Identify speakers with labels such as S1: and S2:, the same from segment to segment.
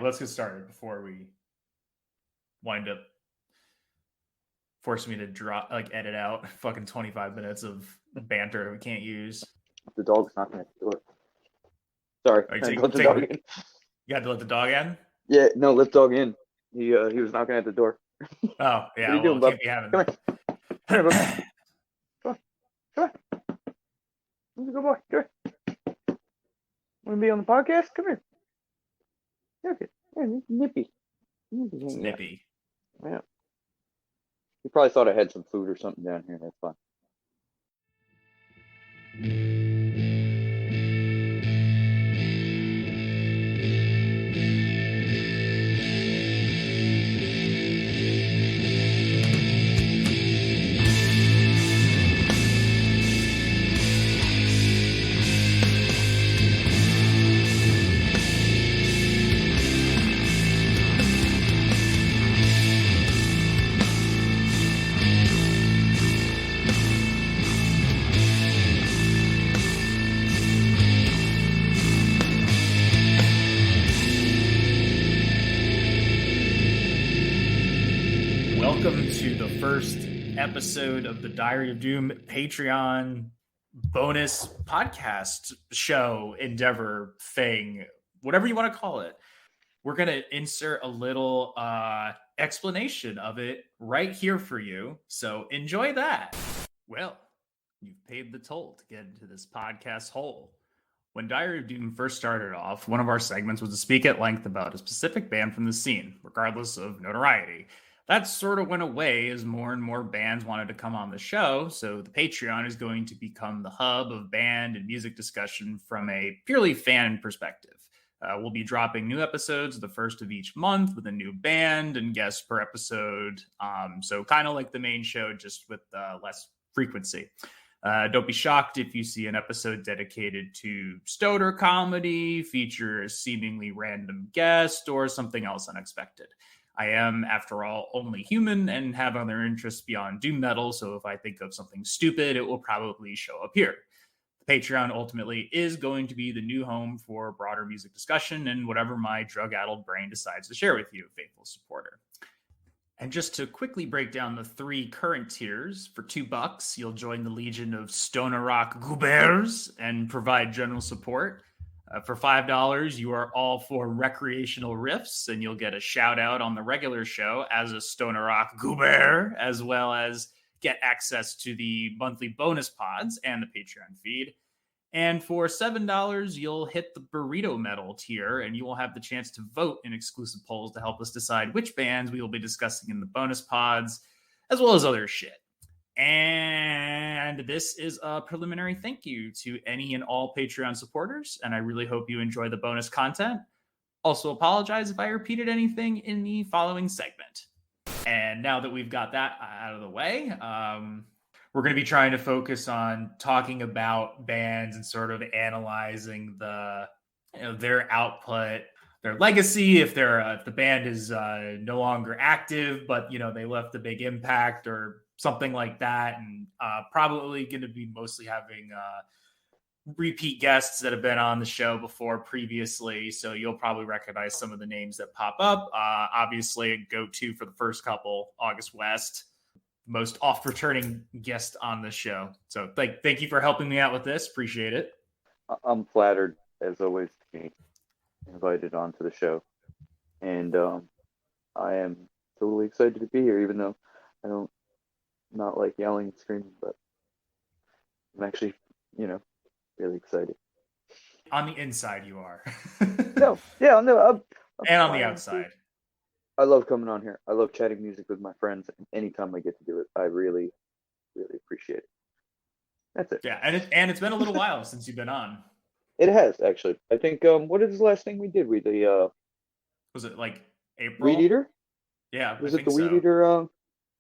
S1: Let's get started before we wind up forcing me to edit out fucking 25 minutes of banter we can't use.
S2: The dog's knocking at the door. Sorry, let the dog in.
S1: You had to let the dog in?
S2: Yeah, no, let the dog in. He was knocking at the door.
S1: Oh, yeah.
S2: What are you doing, bub?
S1: Come
S2: here. Come here, bub. Come on. Good boy. Come here. Want to be on the podcast? Come here. Okay. Nippy.
S1: Snippy.
S2: Yeah. You probably thought I had some food or something down here. That's fine.
S1: Welcome to the first episode of the Diary of Doom Patreon bonus podcast show endeavor thing, whatever you want to call it. We're going to insert a little explanation of it right here for you. So enjoy that. Well, you've paid the toll to get into this podcast hole. When Diary of Doom first started off, one of our segments was to speak at length about a specific band from the scene, regardless of notoriety. That sort of went away as more and more bands wanted to come on the show, so the Patreon is going to become the hub of band and music discussion from a purely fan perspective. We'll be dropping new episodes the first of each month with a new band and guests per episode, so kind of like the main show, just with less frequency. Don't be shocked if you see an episode dedicated to stoner comedy, feature a seemingly random guest, or something else unexpected. I am, after all, only human and have other interests beyond doom metal, so if I think of something stupid, it will probably show up here. The Patreon ultimately is going to be the new home for broader music discussion and whatever my drug-addled brain decides to share with you, faithful supporter. And just to quickly break down the three current tiers, for $2, you'll join the legion of stoner rock goobers and provide general support. For $5, you are all for recreational riffs, and you'll get a shout out on the regular show as a stoner rock goober, as well as get access to the monthly bonus pods and the Patreon feed. And for $7, you'll hit the burrito metal tier, and you will have the chance to vote in exclusive polls to help us decide which bands we will be discussing in the bonus pods, as well as other shit. And this is a preliminary thank you to any and all Patreon supporters, and I really hope you enjoy the bonus content. Also apologize if I repeated anything in the following segment. And now that we've got that out of the way, we're going to be trying to focus on talking about bands and sort of analyzing their output, their legacy, if the band is no longer active, but they left a big impact or something like that, and probably going to be mostly having repeat guests that have been on the show before previously, so you'll probably recognize some of the names that pop up. Obviously, a go-to for the first couple, August West, most oft-returning guest on the show. So thank you for helping me out with this. Appreciate it.
S2: I'm flattered, as always, to be invited onto the show, and I am totally excited to be here, even though I don't not like yelling and screaming, but I'm actually, really excited.
S1: On the inside, you are.
S2: No.
S1: And on the outside.
S2: I love coming on here. I love chatting music with my friends, and anytime I get to do it, I really, really appreciate it. That's it.
S1: Yeah, and it's been a little while since you've been on.
S2: It has, actually. I think, what is the last thing we did?
S1: Was it like April?
S2: Weed Eater?
S1: Yeah,
S2: Was it the Weed Eater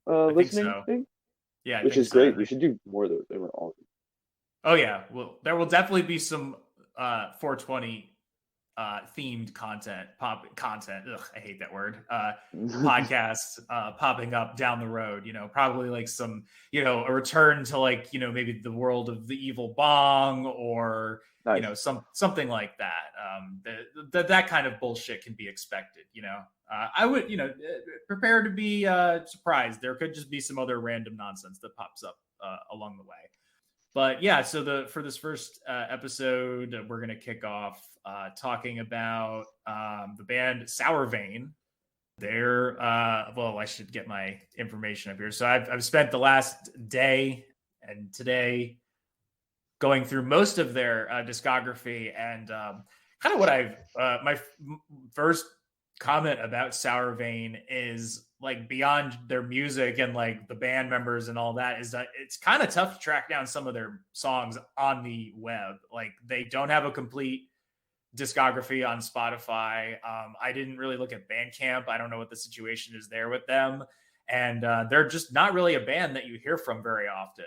S2: listening thing?
S1: Yeah,
S2: which is great. We should do more of those. They were awesome.
S1: Oh yeah, well, there will definitely be some 420 themed pop content. Ugh, I hate that word. Podcasts popping up down the road. Probably like some, a return to like, maybe the world of the evil bong or
S2: Nice.
S1: something like that. That kind of bullshit can be expected. I would, prepare to be surprised. There could just be some other random nonsense that pops up along the way. But yeah, so for this first episode, we're gonna kick off talking about the band Sourvein. They're well, I should get my information up here. So I've spent the last day and today going through most of their discography, and kind of what my first comment about Sourvein is like beyond their music and like the band members and all that is that it's kind of tough to track down some of their songs on the web. Like they don't have a complete discography on Spotify. I didn't really look at Bandcamp. I don't know what the situation is there with them. And they're just not really a band that you hear from very often.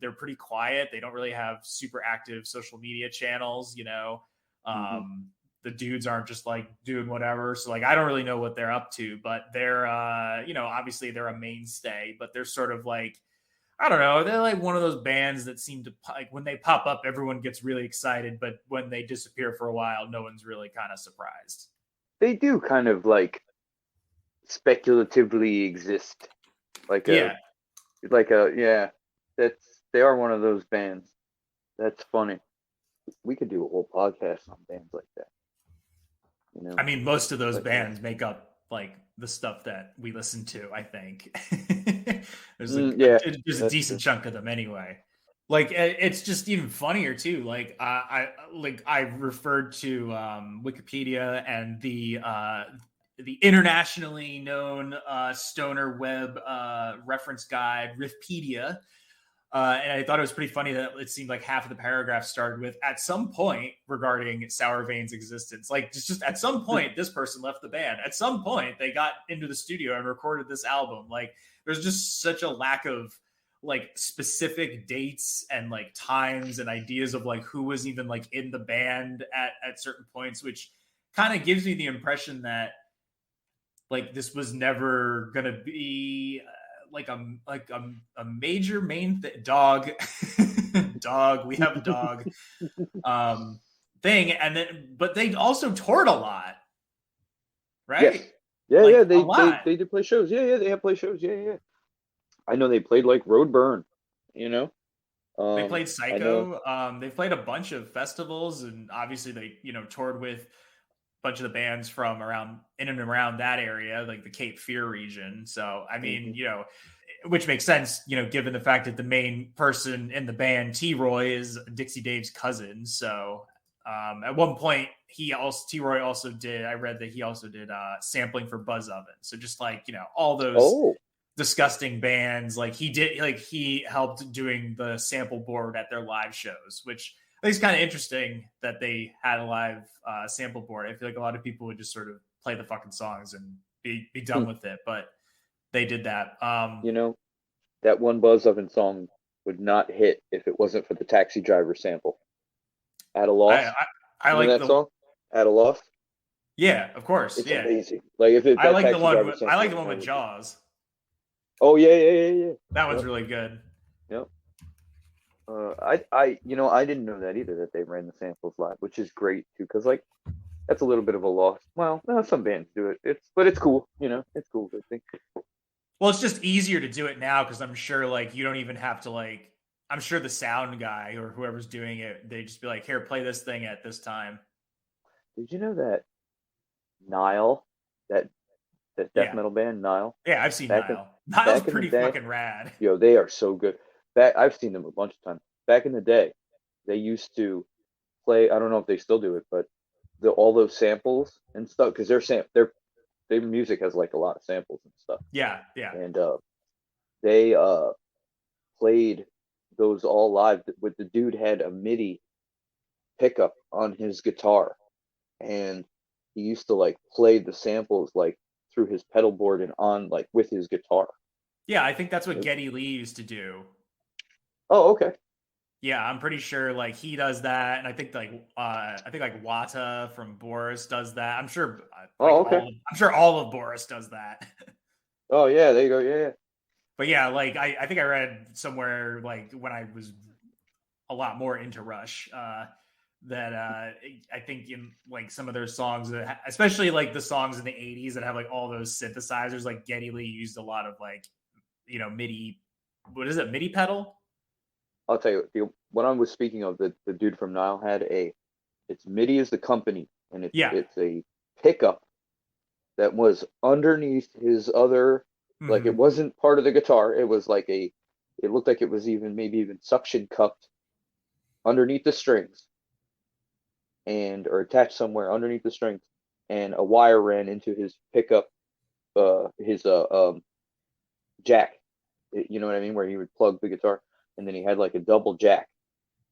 S1: They're pretty quiet. They don't really have super active social media channels, the dudes aren't just like doing whatever. So like, I don't really know what they're up to, but they're, obviously they're a mainstay, but they're sort of like, I don't know. They're like one of those bands that seem to like when they pop up, everyone gets really excited, but when they disappear for a while, no one's really kind of surprised.
S2: They do kind of like speculatively exist. They are one of those bands. That's funny. We could do a whole podcast on bands like that.
S1: I mean, most of those bands make up like the stuff that we listen to, I think. There's a decent chunk of them anyway. Like it's just even funnier too. Like I referred to Wikipedia and the internationally known stoner web reference guide Riffpedia. And I thought it was pretty funny that it seemed like half of the paragraph started with "at some point" regarding Sourvein's existence. Like just at some point, this person left the band. At some point, they got into the studio and recorded this album. Like there's just such a lack of like specific dates and like times and ideas of like who was even like in the band at certain points, which kind of gives me the impression that like this was never gonna be like a major main dog we have a dog thing, and then but they also toured a lot, right?
S2: Yes. They did play shows. They have play shows. I know they played like Roadburn,
S1: they played Psycho. They've played a bunch of festivals, and obviously they toured with bunch of the bands from in and around that area, like the Cape Fear region. So, I mean, which makes sense, given the fact that the main person in the band, T-Roy, is Dixie Dave's cousin. So, at one point, T-Roy also did, I read that he also did sampling for Buzz Oven. So just like, all those disgusting bands, like he helped doing the sample board at their live shows, which I think it's kind of interesting that they had a live sample board. I feel like a lot of people would just sort of play the fucking songs and be done with it, but they did that.
S2: That one Buzz Oven song would not hit if it wasn't for the Taxi Driver sample. At a Loss.
S1: I like
S2: that song. At a Loss.
S1: Yeah, of course.
S2: It's
S1: yeah,
S2: amazing. Like
S1: I like the one. I like the one with Jaws.
S2: Oh yeah.
S1: That one's really good.
S2: Yep. I didn't know that either, that they ran the samples live, which is great too, because like that's a little bit of a loss. Well, no, some bands do it. It's cool, it's cool. I think.
S1: Well, it's just easier to do it now because I'm sure like you don't even have to like. I'm sure the sound guy or whoever's doing it, they just be like, "Here, play this thing at this time."
S2: Did you know that Nile, that death metal band Nile?
S1: Yeah, I've seen Nile. Nile's pretty fucking rad.
S2: Yo, they are so good. I've seen them a bunch of times. Back in the day, they used to play. I don't know if they still do it, but all those samples and stuff, because their music has like a lot of samples and stuff.
S1: Yeah.
S2: And they played those all live. With the dude had a MIDI pickup on his guitar, and he used to like play the samples like through his pedal board and on like with his guitar.
S1: Yeah, I think that's what Geddy Lee used to do.
S2: Oh, okay.
S1: Yeah, I'm pretty sure like he does that, and I think like Wata from Boris does that. I'm sure
S2: Oh, okay.
S1: I'm sure all of Boris does that.
S2: Oh, yeah, there you go. Yeah, yeah.
S1: But yeah, like I think I read somewhere like when I was a lot more into Rush, that I think in like some of their songs, especially like the songs in the '80s that have like all those synthesizers, like Geddy Lee used a lot of like MIDI. What is it? MIDI pedal?
S2: I'll tell you, what I was speaking of, the dude from Nile had it's MIDI is the company, and
S1: Yeah.
S2: it's a pickup that was underneath his other, like it
S1: Mm-hmm.
S2: wasn't part of the guitar. It was like it looked like it was maybe even suction cupped underneath the strings, and or attached somewhere underneath the strings, and a wire ran into his pickup, his jack. You know what I mean? Where he would plug the guitar, and then he had like a double jack,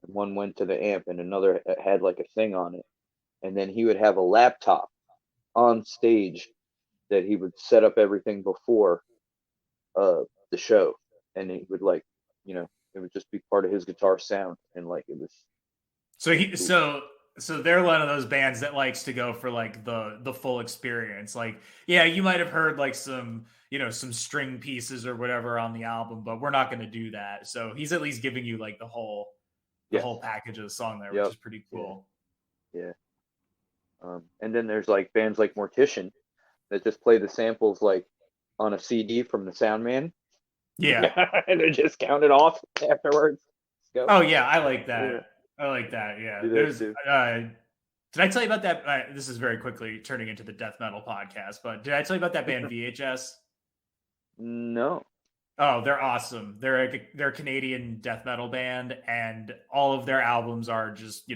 S2: and one went to the amp, and another had like a thing on it, and then he would have a laptop on stage that he would set up everything before the show, and he would like, it would just be part of his guitar sound, and like it was.
S1: So they're one of those bands that likes to go for like the full experience. Like, yeah, you might have heard like some some string pieces or whatever on the album, but we're not going to do that. So he's at least giving you like the
S2: Yes.
S1: whole package of the song there, which
S2: Yep.
S1: is pretty cool.
S2: Yeah. And then there's like bands like Mortician that just play the samples like on a CD from the sound man.
S1: Yeah.
S2: And they're just counted off afterwards. Let's go.
S1: Oh yeah, I like
S2: Yeah.
S1: that. I like that. Yeah.
S2: Do that
S1: There's
S2: too.
S1: did I tell you about that? This is very quickly turning into the death metal podcast, but did I tell you about that band VHS?
S2: No.
S1: Oh, they're awesome. They're a Canadian death metal band, and all of their albums are just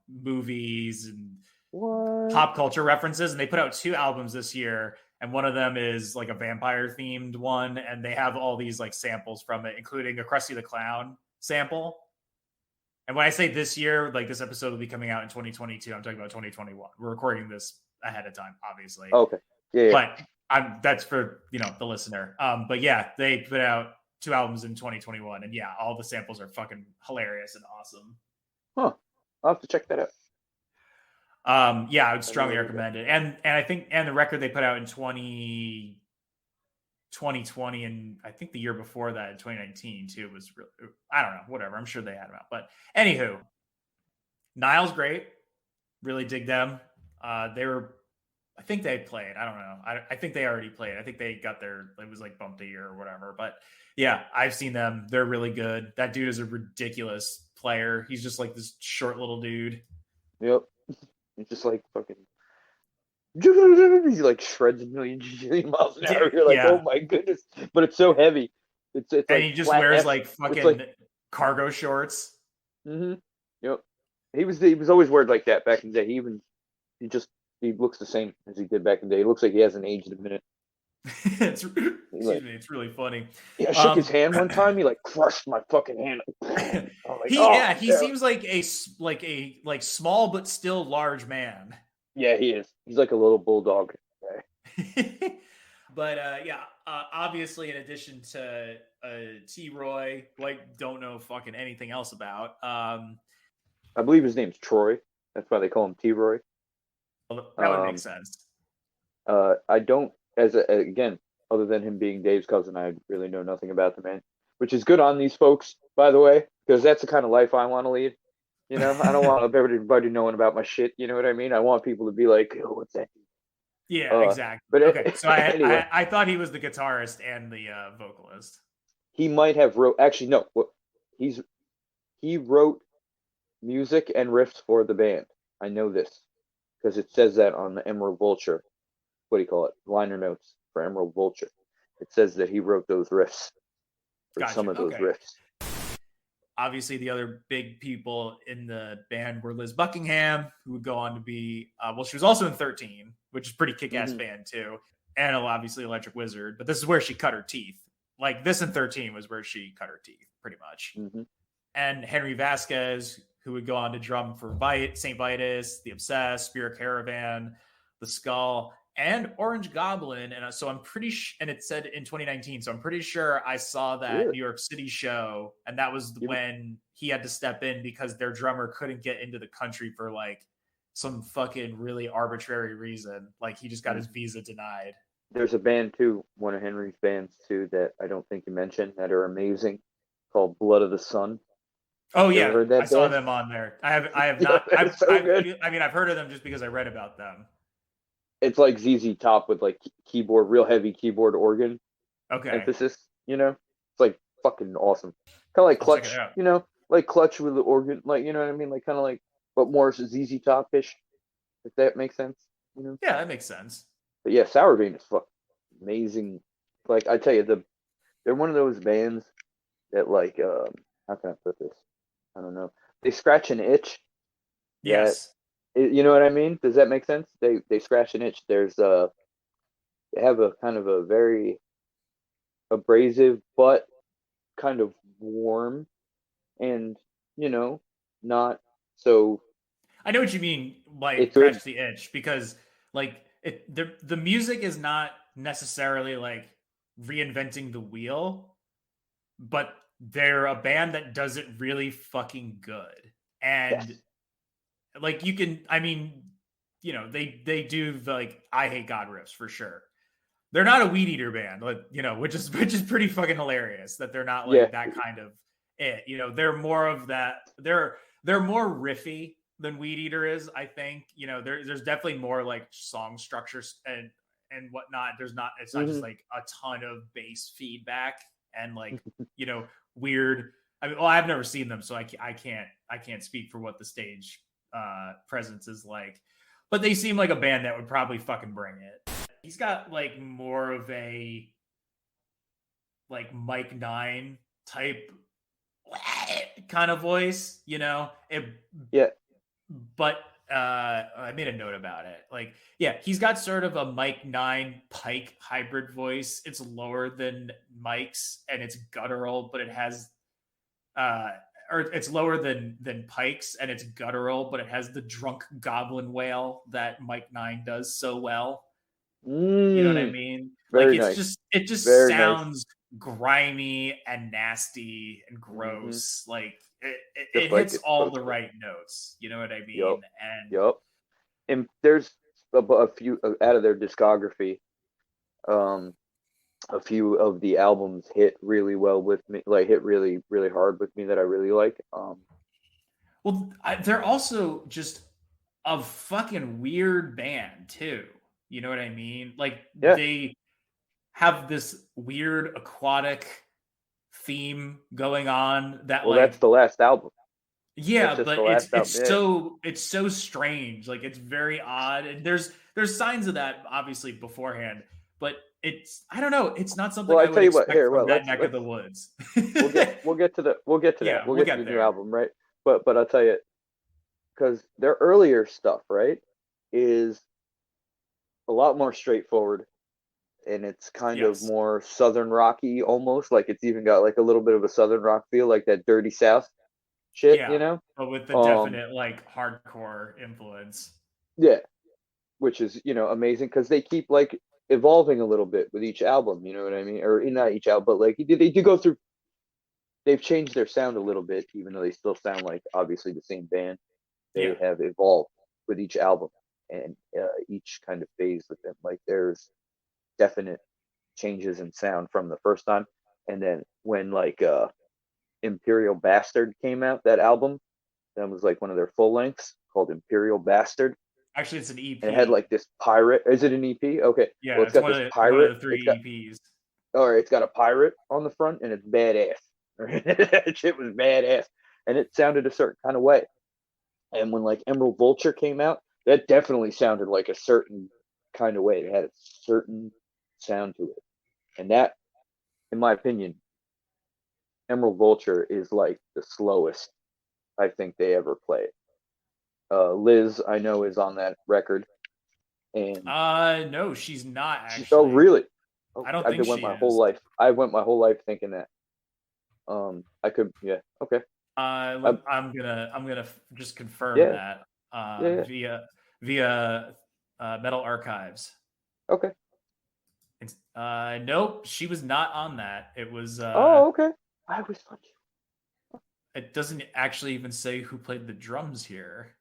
S1: movies and
S2: What?
S1: pop culture references. And they put out 2 albums this year, and one of them is like a vampire themed one, and they have all these like samples from it, including a Krusty the Clown sample. And when I say this year, like this episode will be coming out in 2022, I'm talking about 2021. We're recording this ahead of time, obviously.
S2: Okay. Yeah.
S1: But that's for the listener. But yeah, they put out 2 albums in 2021, and yeah, all the samples are fucking hilarious and awesome.
S2: Huh. I'll have to check that out.
S1: Yeah, I would strongly recommend it. And I think the record they put out in 2020, and I think the year before that in 2019 too was really, I don't know, whatever. I'm sure they had them out. But anywho, Nile's great. Really dig them. I think they played. I don't know. I think they already played. I think they got it was like bumped a year or whatever. But yeah, I've seen them. They're really good. That dude is a ridiculous player. He's just like this short little dude.
S2: Yep. He's just like fucking. He like shreds a million miles an hour. You're like, oh my goodness! But it's so heavy. It's and
S1: like he just wears like fucking cargo shorts.
S2: Mm-hmm. Yep. He was always weird like that back in the day. He looks the same as he did back in the day. He looks like he hasn't aged a minute.
S1: It's really funny.
S2: Yeah, I shook his hand one time. He like crushed my fucking hand.
S1: Like, he seems like a small but still large man.
S2: Yeah, he is. He's like a little bulldog.
S1: But obviously, in addition to T-Roy, who I don't know fucking anything else about.
S2: I believe his name's Troy. That's why they call him T-Roy.
S1: Well, that would make sense.
S2: I don't, again, other than him being Dave's cousin, I really know nothing about the man, which is good on these folks, by the way, because that's the kind of life I want to lead. I don't want everybody knowing about my shit. You know what I mean? I want people to be like, oh, what's that?
S1: Yeah, exactly. But okay, so anyway. I thought he was the guitarist and the vocalist.
S2: He might have wrote. Actually, no. He wrote music and riffs for the band. I know this because it says that on the Emerald Vulture. What do you call it? Liner notes for Emerald Vulture. It says that he wrote those riffs. Some of those riffs.
S1: Obviously, the other big people in the band were Liz Buckingham, who would go on to be, she was also in 13, which is a pretty kick-ass band too, and obviously Electric Wizard, but this is where she cut her teeth. Like this in 13 was where she cut her teeth, pretty much. Mm-hmm. And Henry Vasquez, who would go on to drum for St. Vitus, The Obsessed, Spirit Caravan, The Skull, and Orange Goblin, and so I'm pretty and it said in 2019, so I'm pretty sure I saw that
S2: Really?
S1: New York City show, and that was when he had to step in because their drummer couldn't get into the country for like some fucking really arbitrary reason. Like he just got his visa denied.
S2: There's a band too, one of Henry's bands too, that I don't think you mentioned, that are amazing, called Blood of the Sun.
S1: Oh
S2: You ever
S1: yeah,
S2: heard that
S1: I saw
S2: band?
S1: them on there. I have
S2: Yeah,
S1: not.
S2: it's so good.
S1: I mean, I've heard of them just because I read about them.
S2: It's like ZZ Top with like keyboard, real heavy keyboard organ
S1: Okay,
S2: emphasis. It's like fucking awesome. Kind of like
S1: I'll check it
S2: Clutch.
S1: out.
S2: Like Clutch with the organ, like you know what I mean, like kind of like, but more ZZ Top ish. If that makes sense.
S1: Yeah, that makes sense.
S2: But yeah, Sourvein is fucking amazing. Like I tell you, they're one of those bands that like how can I put this? I don't know. They scratch an itch that
S1: Yes.
S2: you know what I mean? Does that make sense? They scratch an itch. They have a kind of a very abrasive but kind of warm and not so
S1: I know what you mean by
S2: it's
S1: scratch
S2: good.
S1: the itch because like the music is not necessarily like reinventing the wheel, but they're a band that does it really fucking good. And
S2: Yes.
S1: like you can I mean, they do the, like I Hate God riffs for sure. They're not a Weed Eater band, like, which is pretty fucking hilarious that they're not
S2: Yeah.
S1: like that kind of it. They're more of that. They're more riffy than Weed Eater is. I think there's definitely more like song structures and whatnot. There's not. It's not just
S2: Hmm.
S1: like a ton of bass feedback and like weird. I mean, well, I've never seen them, so I can't speak for what the stage presence is like. But they seem like a band that would probably fucking bring it. He's got like more of a like Mike Nine type kind of voice,
S2: Yeah.
S1: but I made a note about it. Like, yeah, he's got sort of a Mike Nine Pike hybrid voice. It's lower than Mike's and it's guttural, but it has or it's lower than Pike's and it's guttural, but it has the drunk goblin wail that Mike Nine does so well. You know what I
S2: Mm,
S1: mean? Like
S2: very nice.
S1: it just
S2: Very nice.
S1: sounds grimy and nasty and
S2: Hmm.
S1: gross. Like it
S2: Just like
S1: hits
S2: it's
S1: all
S2: supposed
S1: the
S2: to.
S1: right notes. You know what I
S2: Yup.
S1: mean? And
S2: Yup. And there's a few out of their discography. Um, a few of the albums hit really well with me, like hit really, really hard with me that I really like.
S1: well, they're also just a fucking weird band too. You know what I mean? Like
S2: Yeah.
S1: they have this weird aquatic theme going on that
S2: Well, that's
S1: like
S2: the last album. That's
S1: yeah,
S2: just the
S1: but
S2: last album. Yeah.
S1: it's so strange. Like it's very odd. And there's signs of that obviously beforehand, but it's I don't know, it's not
S2: Well,
S1: something
S2: I
S1: I would
S2: tell you what.
S1: expect
S2: Here,
S1: from
S2: well,
S1: that
S2: let's
S1: neck of
S2: let's
S1: the woods.
S2: we'll get to that. We'll get to that.
S1: Yeah,
S2: We'll
S1: we'll
S2: get to
S1: get
S2: the new
S1: there.
S2: album, right? But I'll tell you, because their earlier stuff, right, is a lot more straightforward, and it's kind of
S1: Yes.
S2: more southern rocky, almost like it's even got like a little bit of a southern rock feel, like that Dirty South shit,
S1: Yeah. But with the
S2: Um,
S1: definite like hardcore influence.
S2: yeah, which is amazing because they keep like evolving a little bit with each album. You know what I mean? Or not each album, but like they do go through. They've changed their sound a little bit, even though they still sound like obviously the same band. They
S1: Yeah.
S2: have evolved with each album and each kind of phase with them. Like there's definite changes in sound from the first time, and then when like Imperial Bastard came out, that album that was like one of their full lengths called Imperial Bastard,
S1: Actually it's an
S2: and it had
S1: EP.
S2: like this pirate. Is it an EP? Okay, well
S1: Yeah,
S2: it's got this
S1: it's one of
S2: pirate.
S1: the three EPs.
S2: It's got a pirate on the front, and it's badass. That shit was badass, and it sounded a certain kind of way. And when like Emerald Vulture came out, that definitely sounded like a certain kind of way. It had a certain sound to it, and that, in my opinion, Emerald Vulture is like the slowest I think they ever played. Liz, I know, is on that record, and
S1: No, she's not
S2: oh
S1: actually.
S2: really? Oh,
S1: I don't
S2: I've
S1: think
S2: been went
S1: she
S2: my whole
S1: is.
S2: life. I went my whole life thinking that. I could, yeah, okay, uh,
S1: I'm gonna just confirm
S2: yeah,
S1: that
S2: yeah, yeah.
S1: via Metal Archives.
S2: Okay.
S1: It's, nope, she was not on that. It was.
S2: Oh, okay. I was thought you.
S1: It doesn't actually even say who played the drums here.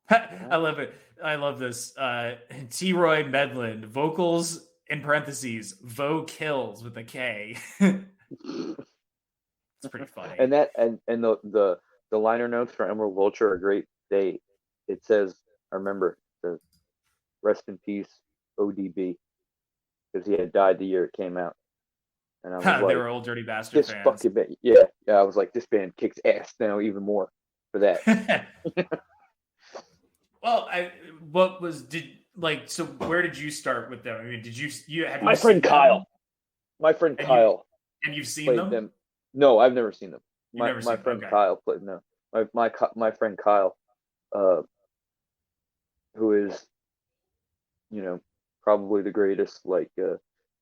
S1: I love it. I love this. T. Roy Medlin, vocals in parentheses, Vo Kills with a K. It's pretty funny.
S2: And the liner notes for Emerald Vulture are great. It says, I remember, it says, rest in peace, ODB, because he had died the year it came out. And I was like,
S1: they were old Dirty Bastard
S2: this
S1: fans.
S2: fucking band, yeah. I was like, this band kicks ass now even more for that.
S1: Well, so where did you start with them? I mean, have
S2: my friend Kyle?
S1: Them?
S2: My friend Kyle.
S1: And you've seen them?
S2: No, I've never seen them. My friend
S1: okay.
S2: Kyle played no. My friend Kyle, who is, probably the greatest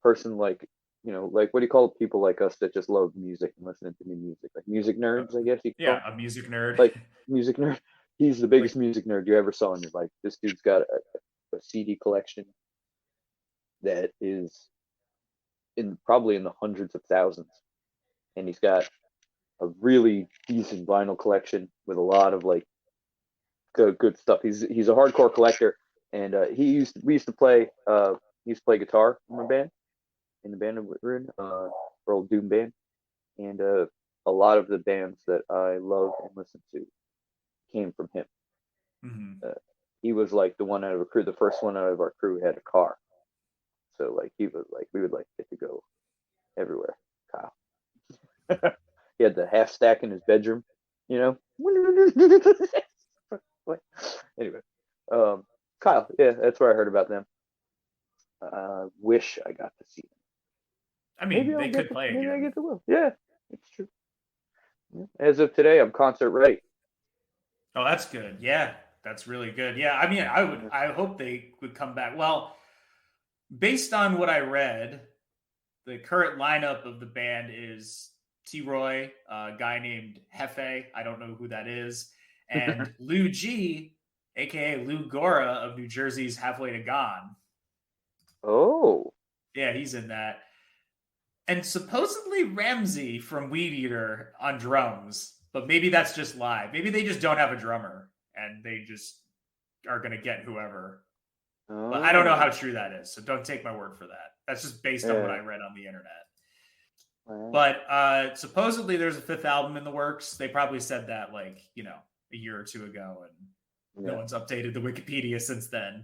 S2: person, what do you call people like us that just love music and listening to new music, like music nerds, I guess you could call them.
S1: A music nerd.
S2: Like music nerd. He's the biggest music nerd you ever saw in your life. This dude's got a CD collection that is probably in the hundreds of thousands, and he's got a really decent vinyl collection with a lot of good stuff. He's a hardcore collector, and we used to play guitar in the band we're in, our old Doom band, and a lot of the bands that I love and listen to came from him.
S1: Mm-hmm.
S2: He was like the one out of a crew. The first one out of our crew had a car, so we would get to go everywhere. Kyle, he had the half stack in his bedroom, Anyway, Kyle, yeah, that's where I heard about them. Wish I got to see them.
S1: I mean, they could play again.
S2: Maybe I get to will. Yeah, it's true. As of today, I'm concert ready.
S1: Oh, that's good. Yeah, that's really good. Yeah, I mean, I hope they would come back. Well, based on what I read, the current lineup of the band is T. Roy, a guy named Hefe, I don't know who that is, and Lou G, aka Lou Gora of New Jersey's Halfway to Gone.
S2: Oh.
S1: Yeah, he's in that. And supposedly Ramsey from Weed Eater on drums, but maybe that's just live. Maybe they just don't have a drummer and they just are going to get whoever. Oh. But I don't know how true that is, so don't take my word for that. That's just based on what I read on the internet. Wow. But supposedly there's a fifth album in the works. They probably said that a year or two ago, and no one's updated the Wikipedia since then.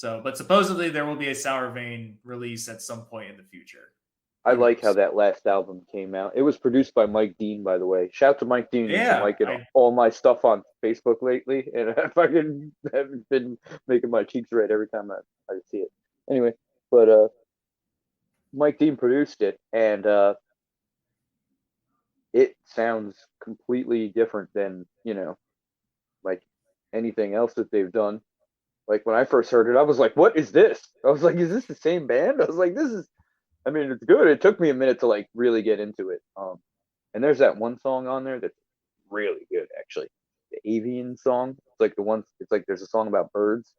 S1: But supposedly there will be a Sourvein release at some point in the future.
S2: I like how that last album came out. It was produced by Mike Dean, by the way. Shout out to Mike Dean.
S1: Yeah,
S2: all my stuff on Facebook lately, and I fucking haven't been making my cheeks red every time I see it. Anyway, but Mike Dean produced it, and it sounds completely different than anything else that they've done. Like when I first heard it, I was like, "What is this?" I was like, "Is this the same band?" I was like, "This is." I mean, it's good. It took me a minute to really get into it. And there's that one song on there that's really good, actually. The Avian song. It's like the one. It's like there's a song about birds.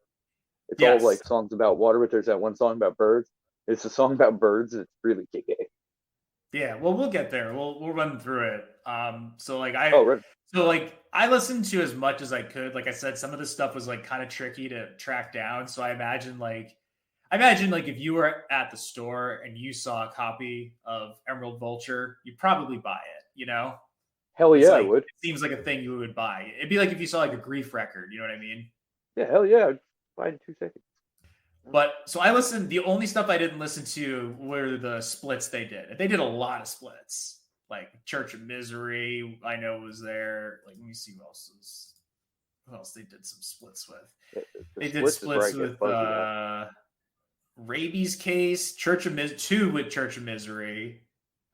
S2: It's all like songs about water, but there's that one song about birds. It's a song about birds. It's really kick-ass.
S1: Yeah, well, we'll get there. We'll run through it. I listened to as much as I could. Like I said, some of the stuff was kind of tricky to track down. So I imagine if you were at the store and you saw a copy of Emerald Vulture, you'd probably buy it,
S2: Hell yeah, I would.
S1: It seems like a thing you would buy. It'd be like if you saw a Grief record, you know what I mean?
S2: Yeah, hell yeah, I'd buy it in 2 seconds.
S1: But so I listened, the only stuff I didn't listen to were the splits they did. They did a lot of splits. Like Church of Misery, I know was there. Let me see who else they did some splits with. They did splits with Rabies Case, Church of Misery, 2 with Church of Misery,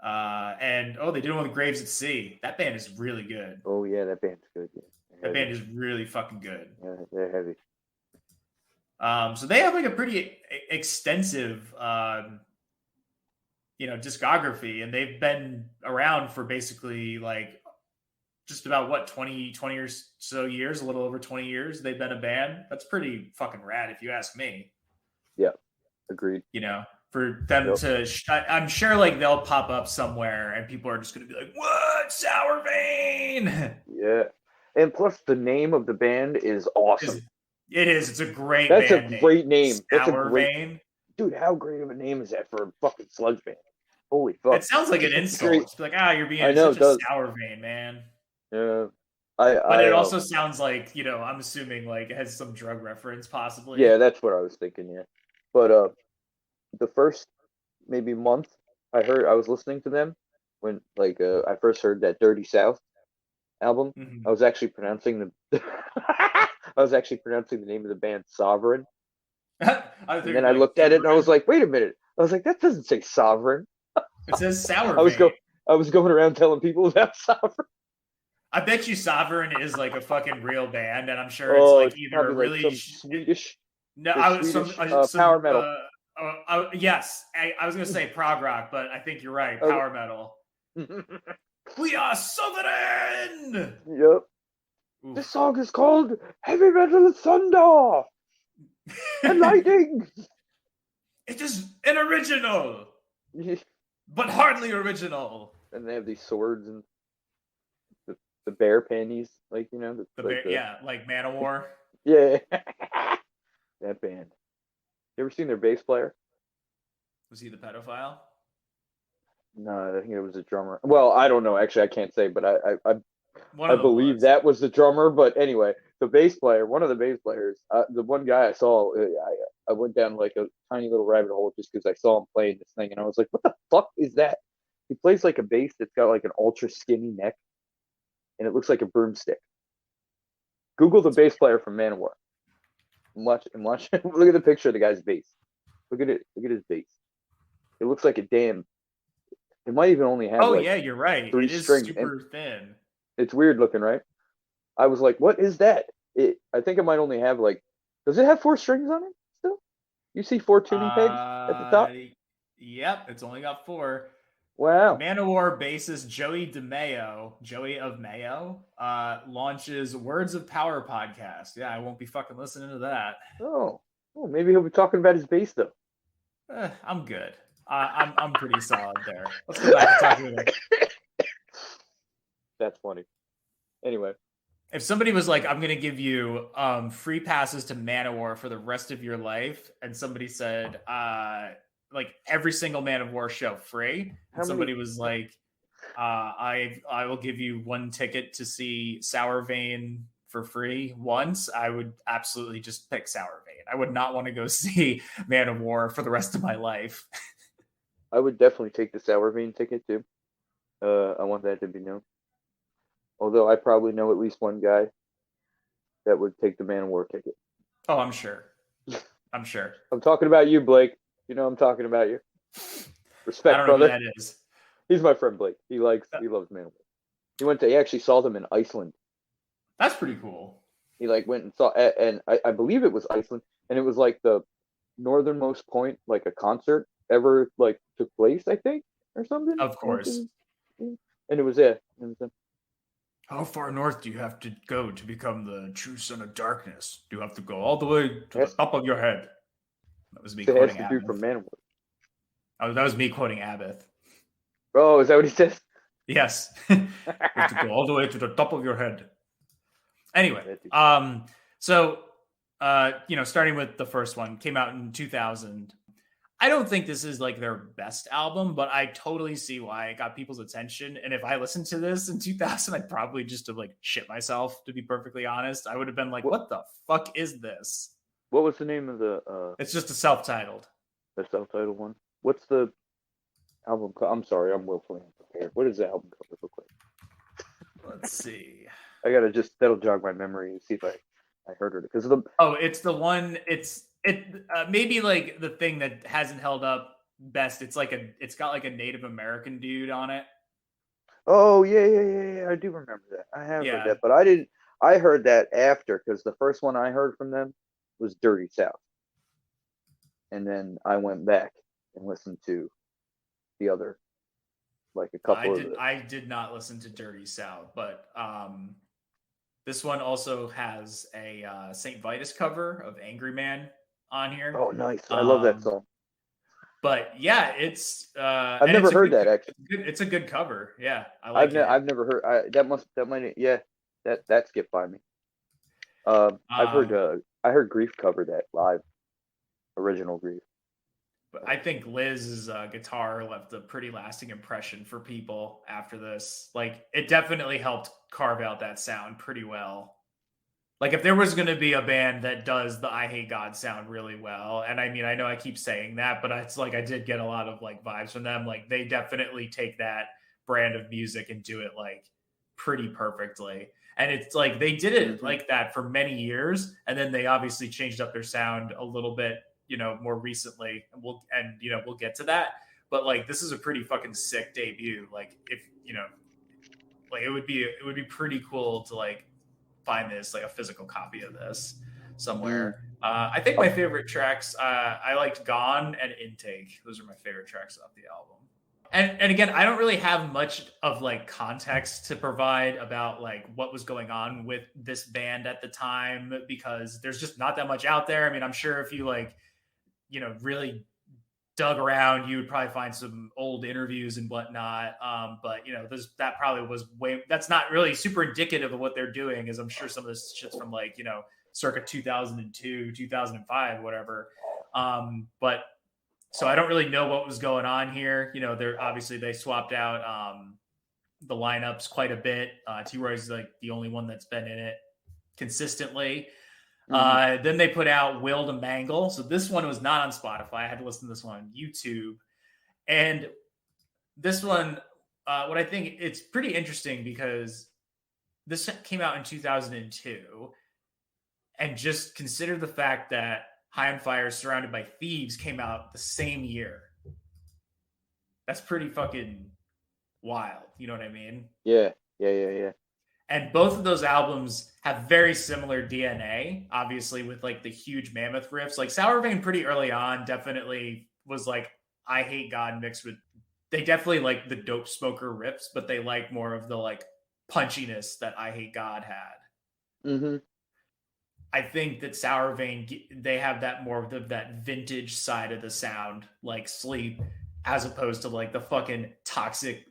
S1: and they did one with Graves at Sea. That band is really good.
S2: Oh yeah, that band's good. Yeah.
S1: That band is really fucking good.
S2: Yeah, they're heavy.
S1: So they have a pretty extensive, discography, and they've been around for basically just about what 20 or so years, a little over 20 years they've been a band. That's pretty fucking rad if you ask me.
S2: Yeah, agreed.
S1: You know, for them to I'm sure like they'll pop up somewhere and people are just gonna be like, what, Sourvein?
S2: Yeah, and plus the name of the band is awesome.
S1: It is. It's a great
S2: That's
S1: band
S2: a great name. That's a great
S1: Sourvein.
S2: Dude, how great of a name is that for a fucking sludge band? Holy fuck.
S1: It sounds like an insult. It's like, you're being such a sour vein, man.
S2: Yeah.
S1: But it also sounds like, I'm assuming like it has some drug reference possibly.
S2: Yeah, that's what I was thinking, yeah. But the first maybe month I was listening to them when I first heard that Dirty South album.
S1: Mm-hmm.
S2: I was actually pronouncing the name of the band Sovereign. And then I looked at it and I was like, wait a minute. I was like, that doesn't say Sovereign.
S1: It says Sour.
S2: I was going around telling people about Sovereign.
S1: I bet you Sovereign is like a fucking real band, and I'm sure it's like either really
S2: like Swedish.
S1: No,
S2: power metal.
S1: Yes, I was gonna say prog rock, but I think you're right. Power metal. We are Sovereign.
S2: Yep. Oof. This song is called Heavy Metal Thunder and Lightning.
S1: It is an original, but hardly original.
S2: And they have these swords and the bear panties, like
S1: like Manowar.
S2: Yeah, that band. You ever seen their bass player?
S1: Was he the pedophile?
S2: No, I think it was a drummer. Well, I don't know. Actually, I can't say, but I believe that was the drummer. But anyway, the bass player, one of the bass players, the one guy I saw, I went down like a tiny little rabbit hole just because I saw him playing this thing, and I was like, what the fuck is that? He plays like a bass that's got like an ultra skinny neck, and it looks like a broomstick. Google the bass player from Manowar. And watch. Look at the picture of the guy's bass. Look at it. Look at his bass. It looks like a damn. It might even only have.
S1: Oh yeah, you're right.
S2: 3
S1: it is
S2: strings.
S1: Super thin.
S2: It's weird looking, right? I was like, what is that? I think it might only have like. Does it have 4 strings on it still? You see 4 tuning pegs at the top?
S1: Yep, it's only got 4.
S2: Wow.
S1: Manowar bassist Joey of Mayo, launches Words of Power podcast. Yeah, I won't be fucking listening to that.
S2: Oh, maybe he'll be talking about his bass though.
S1: I'm good. I'm pretty solid there. Let's go back to talking about it.
S2: That's funny. Anyway,
S1: if somebody was like, "I'm going to give you free passes to Manowar for the rest of your life," and somebody said, like every single Man of War show free. And somebody was like, I will give you 1 ticket to see Sourvein for free once. I would absolutely just pick Sourvein. I would not want to go see Man of War for the rest of my life.
S2: I would definitely take the Sourvein ticket too. I want that to be known. Although I probably know at least one guy that would take the Man of War ticket.
S1: Oh, I'm sure. I'm
S2: talking about you, Blake. You know I'm talking about you. Respect,
S1: I don't
S2: brother.
S1: know who that is.
S2: He's my friend Blake. He loves Manowar. He actually saw them in Iceland.
S1: That's pretty cool.
S2: He went and saw, and I believe it was Iceland, and it was like the northernmost point like a concert ever took place, I think, or something.
S1: Of course.
S2: And it was there.
S1: How far north do you have to go to become the true son of darkness? Do you have to go all the way to the top of your head? That was me quoting Abbott.
S2: From Manowar.
S1: Oh, that was me quoting Abbott.
S2: Oh, is that what he says?
S1: Yes. You have to go all the way to the top of your head. Anyway, so starting with the first one, came out in 2000. I don't think this is like their best album, but I totally see why it got people's attention. And if I listened to this in 2000, I'd probably just have shit myself, to be perfectly honest. I would have been like, what the fuck is this?
S2: What was the name of the...
S1: It's just a self-titled.
S2: The self-titled one? What's the album cover? I'm sorry, I'm willfully unprepared. What does the album cover look like?
S1: Let's see.
S2: I gotta that'll jog my memory and see if I heard it. Because of the...
S1: Oh, it's the one... maybe the thing that hasn't held up best. It's got a Native American dude on it.
S2: Oh yeah. I do remember that. I have heard that, but I heard that after, because the first one I heard from them was Dirty South, and then I went back and listened to the other like a couple of the.
S1: I did not listen to Dirty South, but this one also has a Saint Vitus cover of Angry Man on here.
S2: Oh, nice! I love that song.
S1: But yeah, it's
S2: I've never heard that actually.
S1: It's a good cover. Yeah, I like it.
S2: I've never heard that might yeah that skipped by me. I heard Grief cover that live, original Grief.
S1: But I think Liz's guitar left a pretty lasting impression for people after this. Like, it definitely helped carve out that sound pretty well. Like, if there was going to be a band that does the I Hate God sound really well, and I mean, I know I keep saying that, but it's like I did get a lot of like vibes from them. Like, they definitely take that brand of music and do it like pretty perfectly. And it's like they did it like that for many years, and then they obviously changed up their sound a little bit, more recently. And we'll get to that. But like, this is a pretty fucking sick debut. Like, if like it would be pretty cool to like find this, like a physical copy of this somewhere. I think my favorite tracks, I liked Gone and Intake. Those are my favorite tracks off the album. And again, I don't really have much of like context to provide about like what was going on with this band at the time, because there's just not that much out there. I mean, I'm sure if you like, really dug around, you would probably find some old interviews and whatnot. But that probably was that's not really super indicative of what they're doing, as I'm sure some of this shit's from like, circa 2002, 2005, whatever. But so I don't really know what was going on here. They're obviously, they swapped out the lineups quite a bit. T-Roy's like the only one that's been in it consistently. Then they put out Will to Mangle. So this one was not on Spotify. I had to listen to this one on YouTube. And this one, what I think, it's pretty interesting because this came out in 2002. And just consider the fact that High on Fire, Surrounded by Thieves came out the same year. That's pretty fucking wild. You know what I mean?
S2: Yeah.
S1: And both of those albums have very similar DNA, obviously, with like the huge mammoth riffs. Like Sourvein pretty early on definitely was like I Hate God mixed with, they definitely like the Dope Smoker riffs, but they like more of the like punchiness that I Hate God had. I think that Sourvein, they have that more of that vintage side of the sound, like Sleep, as opposed to like the fucking toxic,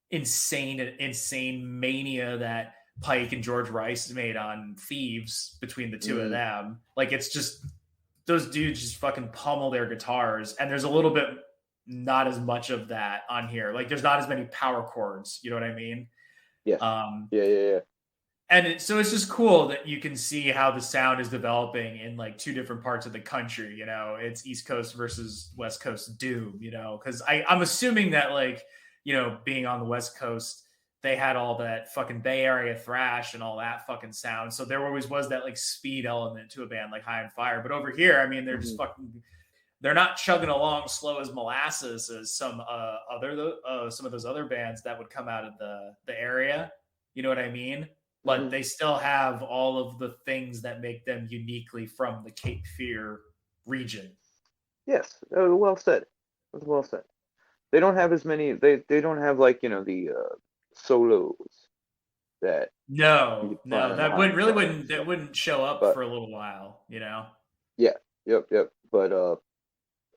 S1: insane mania that Pike and George Rice made on Thieves between the two of them. Like, it's just, those dudes just fucking pummel their guitars, and there's a little bit not as much of that on here. Like, there's not as many power chords, you know what I mean?
S2: Yes. Yeah.
S1: And so it's just cool that you can see how the sound is developing in like two different parts of the country. It's East Coast versus West Coast doom, because I'm assuming that like, being on the West Coast, they had all that fucking Bay Area thrash and all that fucking sound. So there always was that like speed element to a band like High on Fire. But over here, I mean, they're just fucking, they're not chugging along slow as molasses as some of those other bands that would come out of the area. You know what I mean? But they still have all of the things that make them uniquely from the Cape Fear region.
S2: Yes, well said. Well said. They don't have as many. They don't have like the solos that.
S1: No, that wouldn't show up for a little while.
S2: Yeah. Yep. But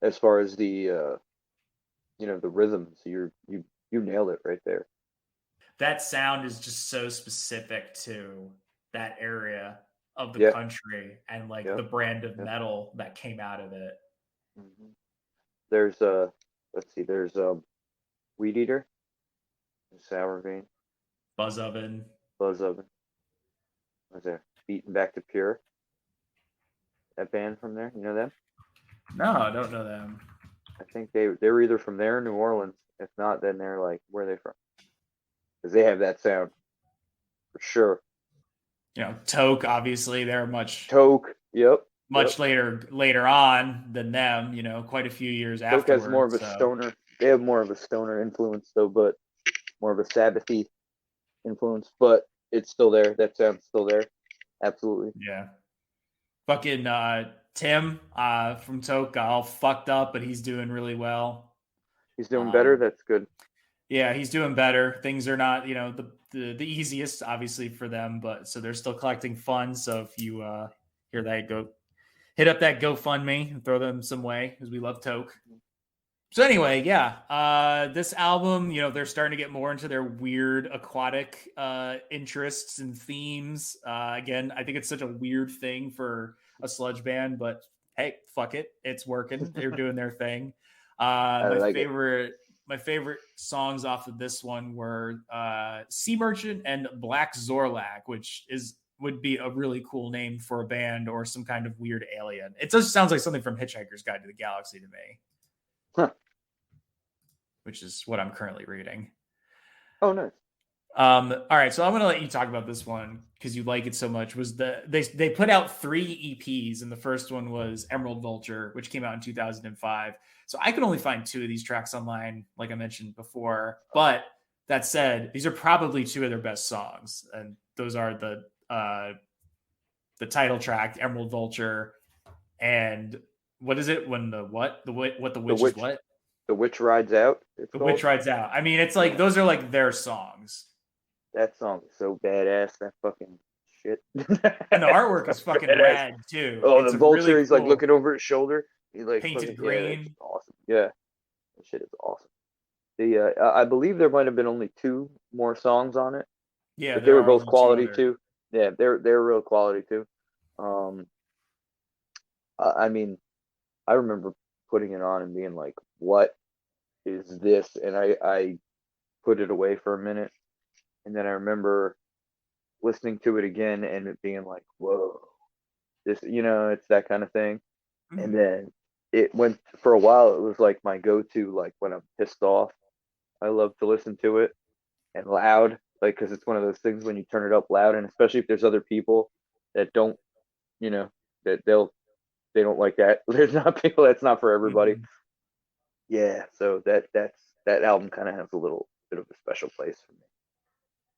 S2: as far as the the rhythms, you nailed it right there.
S1: That sound is just so specific to that area of the country and like the brand of metal that came out of it.
S2: There's let's see, there's Weed Eater, Sourvein,
S1: Buzz Oven.
S2: What's there? Beaten Back to Pure. That band from there, you know them?
S1: No, I don't know them.
S2: I think they're either from there or New Orleans. If not, then they're like, where are they from? Because they have that sound for sure.
S1: Toke, obviously, they're much later on than them. Quite a few years after.
S2: Toke has more of a stoner. They have more of a stoner influence though, but more of a Sabbathy influence. But it's still there. That sound's still there. Absolutely.
S1: Yeah. Fucking Tim from Toke got all fucked up, but he's doing really well.
S2: He's doing better. That's good.
S1: Yeah, he's doing better. Things are not, the easiest, obviously, for them, but so they're still collecting funds. So if you hear that, go hit up that GoFundMe and throw them some way, because we love Toke. So anyway, yeah, this album, they're starting to get more into their weird aquatic interests and themes. Again, I think it's such a weird thing for a sludge band, but hey, fuck it, it's working. They're doing their thing. My favorite songs off of this one were Sea Merchant and Black Zorlak, which would be a really cool name for a band or some kind of weird alien. It just sounds like something from Hitchhiker's Guide to the Galaxy to me.
S2: Huh.
S1: Which is what I'm currently reading.
S2: Oh, nice.
S1: All right, so I'm gonna let you talk about this one because you like it so much. They put out 3 EPs, and the first one was Emerald Vulture, which came out in 2005. So I could only find 2 of these tracks online, like I mentioned before. But that said, these are probably 2 of their best songs, and those are the title track, Emerald Vulture, and what is it when the witch is what?
S2: The Witch Rides Out.
S1: Witch Rides Out. I mean, it's like those are like their songs.
S2: That song is so badass. That fucking shit.
S1: And the artwork is fucking rad too.
S2: Oh, the Vulture, really he's cool. Like looking over his shoulder. He like
S1: painted green.
S2: Yeah, awesome. Yeah, that shit is awesome. I believe there might have been only 2 more songs on it.
S1: Yeah,
S2: but they were both quality too. Yeah, they're real quality too. I mean, I remember putting it on and being like, what is this? And I put it away for a minute, and then I remember listening to it again and it being like, whoa, this, it's that kind of thing. Mm-hmm. And then it went for a while. It was like my go-to, like when I'm pissed off, I love to listen to it and loud, like, because it's one of those things when you turn it up loud, and especially if there's other people that don't, that they don't like that. There's not people, that's not for everybody. Mm-hmm. Yeah, so that album kind of has a little bit of a special place for me.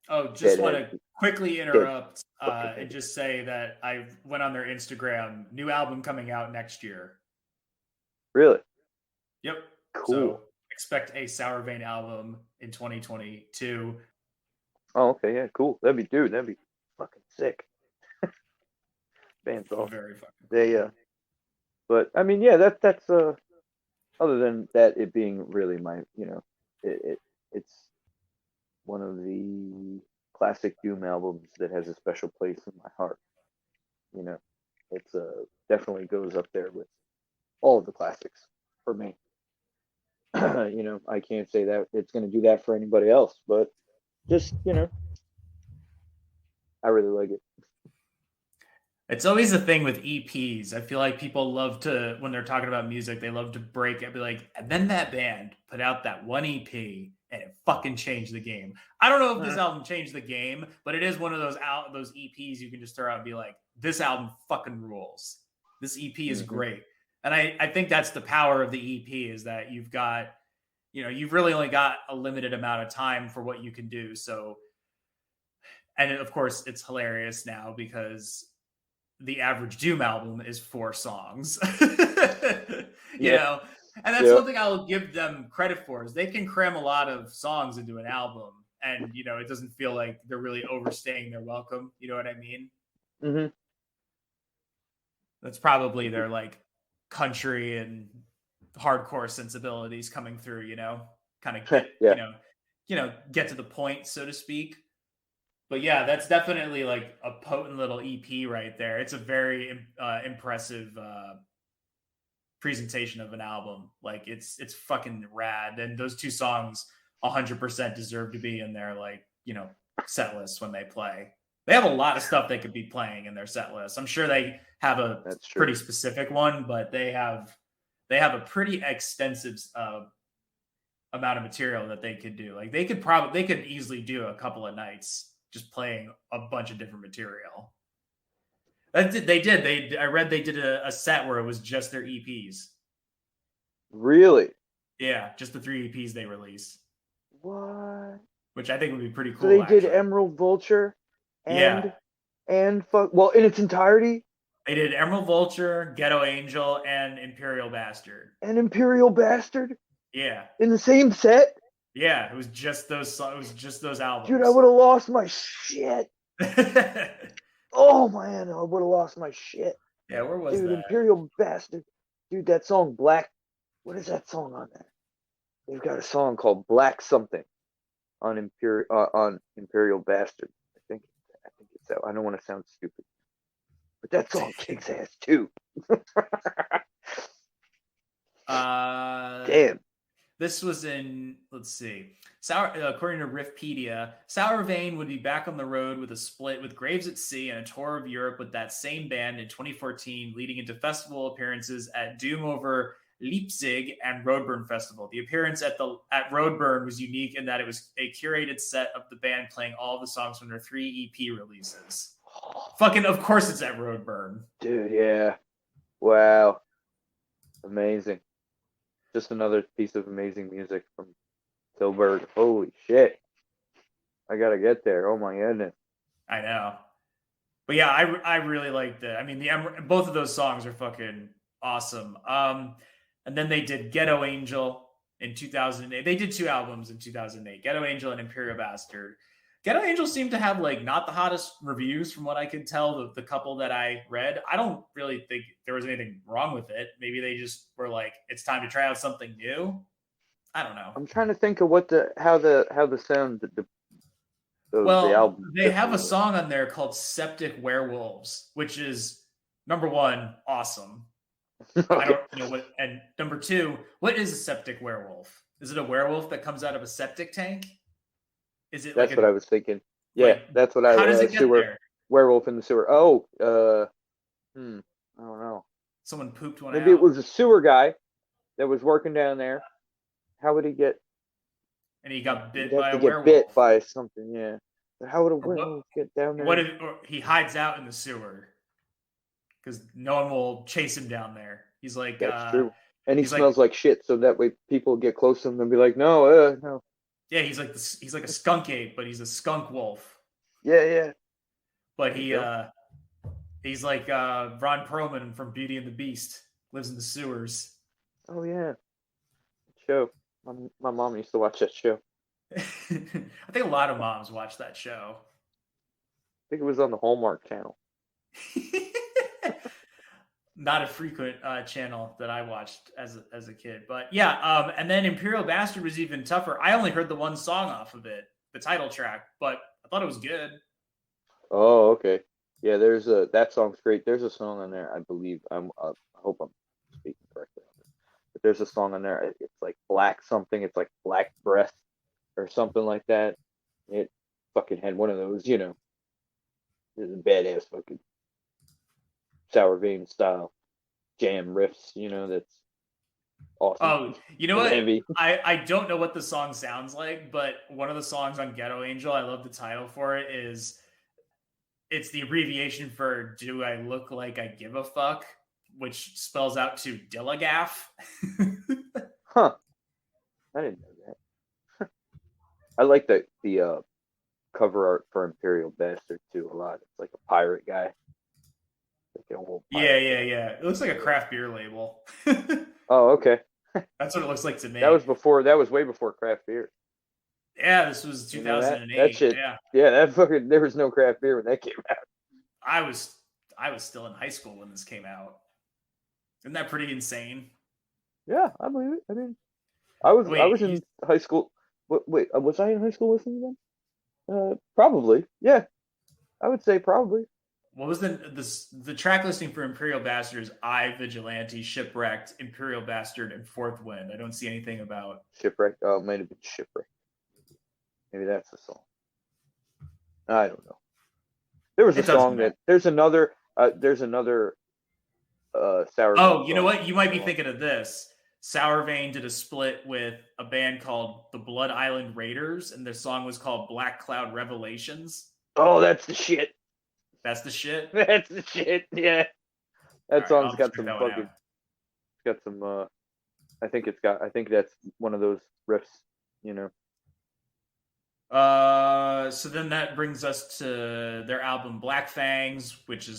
S1: Oh, just want to quickly interrupt and just say that I went on their Instagram. New album coming out next year.
S2: Really?
S1: Yep.
S2: Cool.
S1: So expect a Sourvein album in 2022.
S2: Oh, okay, yeah, cool. That'd be fucking sick. Band's awesome.
S1: Very fucking cool.
S2: But I mean, yeah, that's other than that, it being really my, it's one of the classic Doom albums that has a special place in my heart. It's definitely goes up there with all of the classics for me. I can't say that it's going to do that for anybody else, but just, I really like it.
S1: It's always a thing with EPs. I feel like people love to, when they're talking about music, they love to break it, be like, and then that band put out that one EP and it fucking changed the game. I don't know if this album changed the game, but it is one of those EPs you can just throw out and be like, this album fucking rules. This EP is great. And I think that's the power of the EP, is that you've got, you've really only got a limited amount of time for what you can do. So, and of course it's hilarious now because the average Doom album is 4 songs, you know, and that's one thing I'll give them credit for, is they can cram a lot of songs into an album, and it doesn't feel like they're really overstaying their welcome. You know what I mean?
S2: Mm-hmm.
S1: That's probably their like country and hardcore sensibilities coming through. Kind of get get to the point, so to speak. But yeah, that's definitely like a potent little EP right there. It's a very impressive presentation of an album. Like it's fucking rad. And those 2 songs 100% deserve to be in their set list when they play. They have a lot of stuff they could be playing in their set list. I'm sure they have a pretty specific one, but they have a pretty extensive amount of material that they could do. Like they could easily do a couple of nights just playing a bunch of different material. I read they did a set where it was just their EPs.
S2: Really?
S1: Yeah, just the 3 EPs they released.
S2: What?
S1: Which I think would be pretty cool.
S2: So they did Emerald Vulture and in its entirety?
S1: They did Emerald Vulture, Ghetto Angel, and Imperial Bastard.
S2: And Imperial Bastard?
S1: Yeah.
S2: In the same set?
S1: Yeah, it was just those. It was just those albums.
S2: Dude, I would have lost my shit. Oh man, I would have lost my shit.
S1: Yeah, where was
S2: Dude,
S1: that?
S2: Imperial Bastard. Dude, that song Black. What is that song on there? They've got a song called Black Something on Imperial Bastard. I think it's that. I don't want to sound stupid, but that song kicks ass too. Damn.
S1: This was in, let's see, according to Riffpedia, Sourvein would be back on the road with a split with Graves at Sea and a tour of Europe with that same band in 2014, leading into festival appearances at Doom over Leipzig and Roadburn Festival. The appearance at Roadburn was unique in that it was a curated set of the band playing all the songs from their 3 EP releases. Fucking, of course it's at Roadburn.
S2: Dude, yeah. Wow. Amazing. Just another piece of amazing music from Tilburg. Holy shit. I gotta get there. Oh my goodness.
S1: I know. But yeah, I really liked it. I mean, both of those songs are fucking awesome. And then they did Ghetto Angel in 2008. They did 2 albums in 2008, Ghetto Angel and Imperial Bastard. Ghetto Angel seemed to have like not the hottest reviews from what I could tell, the couple that I read. I don't really think there was anything wrong with it. Maybe they just were like, it's time to try out something new. I don't know.
S2: I'm trying to think of how the sound the album.
S1: They have a song on there called Septic Werewolves, which is number 1, awesome. Okay. I don't know what, and number 2, what is a septic werewolf? Is it a werewolf that comes out of a septic tank? Is it?
S2: That's what I was thinking. Yeah, like, that's what I.
S1: How does it get there?
S2: Werewolf in the sewer. Oh, I don't know.
S1: Someone pooped one.
S2: Maybe it was a sewer guy that was working down there. How would he get?
S1: And he got bit by a werewolf. Get bit
S2: by something. Yeah. But how would a werewolf get down there?
S1: What if he hides out in the sewer? Because no one will chase him down there. He's like.
S2: That's true. And he smells like shit, so that way people get close to him and be like, no, no.
S1: Yeah, he's like a skunk ape, but he's a skunk wolf.
S2: Yeah.
S1: But he's like Ron Perlman from Beauty and the Beast, lives in the sewers.
S2: Oh yeah, show. My mom used to watch that show.
S1: I think a lot of moms watch that show.
S2: I think it was on the Hallmark Channel.
S1: Not a frequent channel that I watched as a kid, but yeah. And then Imperial Bastard was even tougher. I only heard the one song off of it, the title track, but I thought it was good.
S2: Oh, okay. Yeah, that song's great. There's a song on there, I believe. I hope I'm speaking correctly. But there's a song on there. It's like Black something. It's like Black Breath or something like that. It fucking had one of those, It was a badass fucking Sourvein style jam riffs, that's awesome.
S1: Oh, you know what? Heavy. I don't know what the song sounds like, but one of the songs on Ghetto Angel, I love the title for it, it's the abbreviation for Do I Look Like I Give a Fuck, which spells out to Dillagaff.
S2: Huh. I didn't know that. I like the cover art for Imperial Bastard too a lot. It's like a pirate guy.
S1: Yeah. It looks like a craft beer label.
S2: Oh, okay.
S1: That's what it looks like to me.
S2: That was way before craft beer.
S1: Yeah, this was 2008.
S2: That shit. Yeah, there was no craft beer when that came out.
S1: I was still in high school when this came out. Isn't that pretty insane?
S2: Yeah, I believe it. I mean, I was in high school. Wait, was I in high school listening then? Probably. Yeah, I would say probably.
S1: What was the track listing for Imperial Bastard is I, Vigilante, Shipwrecked, Imperial Bastard, and Fourth Wind. I don't see anything about
S2: Shipwrecked. Oh, it might have been Shipwrecked. Maybe that's the song. I don't know. There was a song that there's another Sourvein.
S1: Oh, you know what? You might be thinking of this. Sourvein did a split with a band called the Blood Island Raiders, and their song was called Black Cloud Revelations.
S2: Oh, that's the shit.
S1: That's the shit?
S2: That's the shit, yeah. That song's got some fucking... It's got some... I think that's one of those riffs,
S1: So then that brings us to their album Black Fangs, which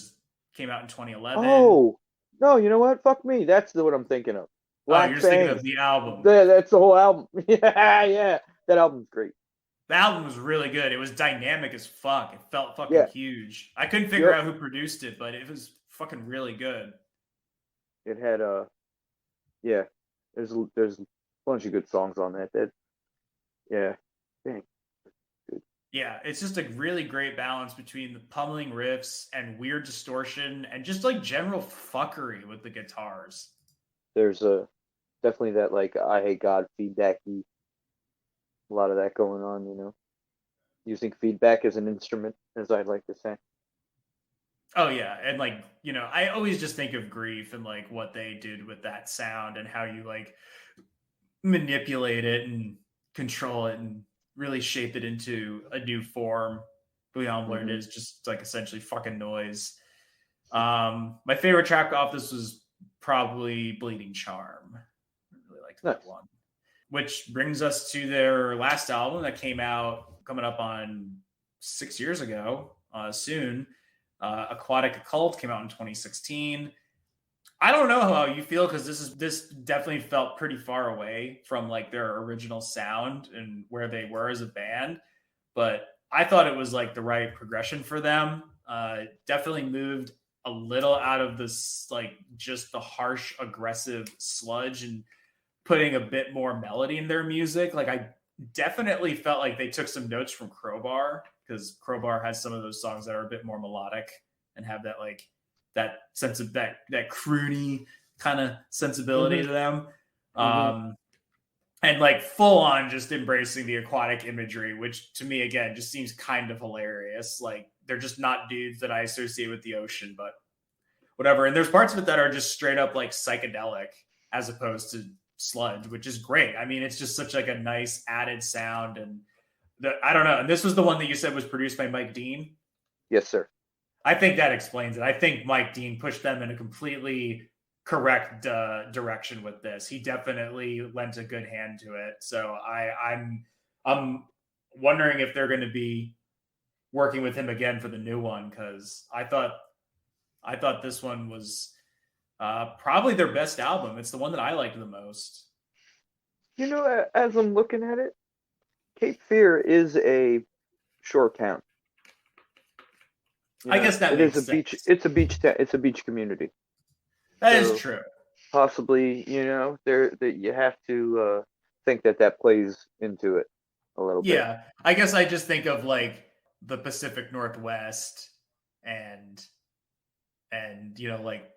S1: came out in 2011.
S2: Oh! No, you know what? Fuck me. That's what I'm thinking of.
S1: Black Fangs. Thinking of the album.
S2: Yeah, that's the whole album. Yeah. That album's great.
S1: The album was really good. It was dynamic as fuck. It felt fucking huge. I couldn't figure out who produced it, but it was fucking really good.
S2: It had there's a bunch of good songs on that. Dang.
S1: Yeah, it's just a really great balance between the pummeling riffs and weird distortion and just like general fuckery with the guitars.
S2: There's definitely that like I hate God feedbacky. A lot of that going on, you know. Using feedback as an instrument, as I'd like to say.
S1: Oh yeah, and like, you know, I always just think of Grief and like what they did with that sound and how you like manipulate it and control it and really shape it into a new form beyond what it is, just like essentially fucking noise. My favorite track off this was probably Bleeding Charm. I really liked that one. Which brings us to their last album that came out coming up on 6 years ago, soon. Aquatic Occult came out in 2016. I don't know how you feel because this definitely felt pretty far away from like their original sound and where they were as a band, but I thought it was like the right progression for them. Definitely moved a little out of this like just the harsh, aggressive sludge and putting a bit more melody in their music. Like I definitely felt like they took some notes from Crowbar because Crowbar has some of those songs that are a bit more melodic and have that like that sense of that croony kind of sensibility to them. And like full on just embracing the aquatic imagery, which to me, again, just seems kind of hilarious. Like they're just not dudes that I associate with the ocean, but whatever. And there's parts of it that are just straight up like psychedelic as opposed to sludge, which is great. I mean, it's just such like a nice added sound. And I don't know. And this was the one that you said was produced by Mike Dean.
S2: Yes, sir.
S1: I think that explains it. I think Mike Dean pushed them in a completely correct direction with this. He definitely lent a good hand to it. So I'm wondering if they're going to be working with him again for the new one, because I thought this one was probably their best album. It's the one that I liked the most.
S2: You know, as I'm looking at it, Cape Fear is a shore town.
S1: I guess that makes sense.
S2: Beach. It's a beach community.
S1: That is true.
S2: Possibly, you know, that you have to think that plays into it a little bit.
S1: Yeah, I guess I just think of like the Pacific Northwest and you know, like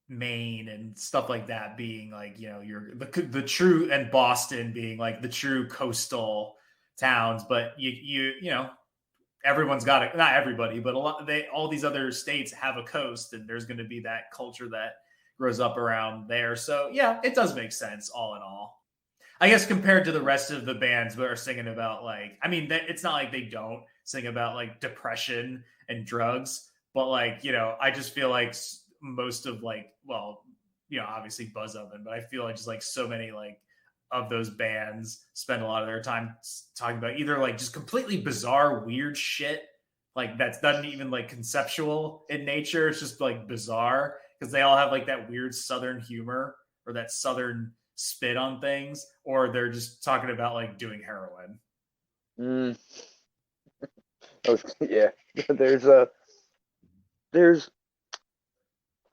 S1: Maine and stuff like that being like, you know, the true, and Boston being like the true coastal towns. But you know, everyone's got it. Not everybody, but all these other states have a coast, and there's going to be that culture that grows up around there. So yeah, it does make sense all in all. I guess compared to the rest of the bands that are singing about like, I mean, it's not like they don't sing about like depression and drugs, but like, you know, I just feel like most of like, well, you know, obviously Buzz Oven, but I feel like just like so many like of those bands spend a lot of their time talking about either like just completely bizarre, weird shit, like that's not even like conceptual in nature. It's just like bizarre because they all have like that weird Southern humor or that Southern spit on things, or they're just talking about like doing heroin.
S2: Oh, yeah, there's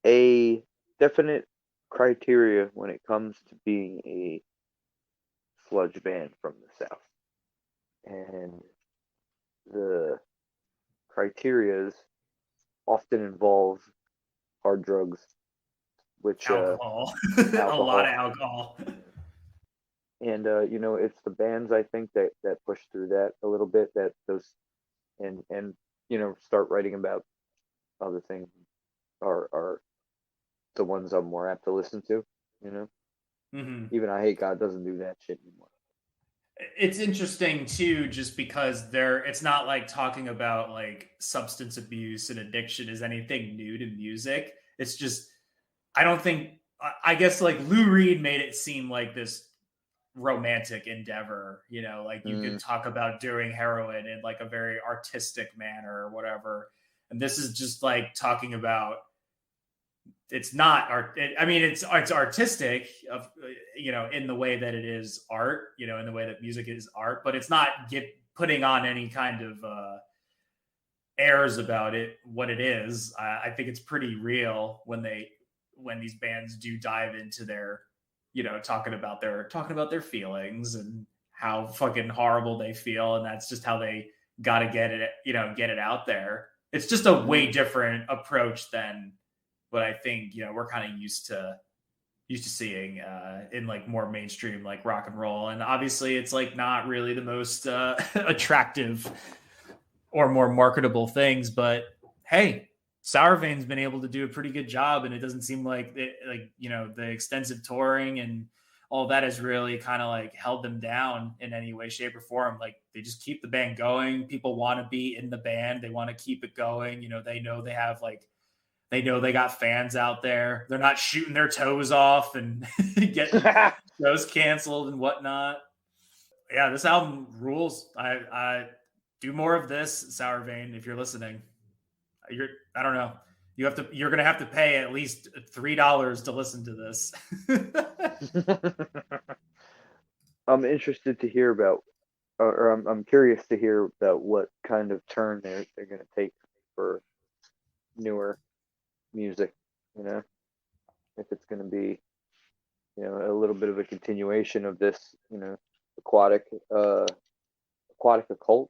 S2: a definite criteria when it comes to being a sludge band from the South, and the criterias often involve hard drugs, which
S1: alcohol. A lot of alcohol.
S2: And you know, it's the bands I think that push through that a little bit, that those and you know, start writing about other things are the ones I'm more apt to listen to, you know. Even I Hate God doesn't do that shit anymore.
S1: It's interesting too, just because it's not like talking about like substance abuse and addiction is anything new to music. It's just, I guess like Lou Reed made it seem like this romantic endeavor, you know, like you could talk about doing heroin in like a very artistic manner or whatever. And this is just like talking about, it's not art. I mean, it's artistic, in the way that it is art, in the way that music is art, but it's not putting on any kind of airs about it, what it is. I think it's pretty real when these bands do dive into their, talking about their feelings and how fucking horrible they feel, and that's just how they got to get it out there. It's just a way different approach than what I think we're kind of used to seeing in like more mainstream like rock and roll. And obviously it's like not really the most attractive or more marketable things, but hey, Sourvein's been able to do a pretty good job, and it doesn't seem like the extensive touring and all that has really kind of like held them down in any way, shape, or form. Like they just keep the band going. People want to be in the band. They want to keep it going. They know they know they got fans out there. They're not shooting their toes off and getting shows canceled and whatnot. Yeah, this album rules. I do more of this, Sourvein, if you're listening. I don't know. You're gonna have to pay at least $3 to listen to this.
S2: I'm interested to hear about, or I'm curious to hear about what kind of turn they're gonna take for newer music. If it's gonna be, a little bit of a continuation of this, aquatic occult.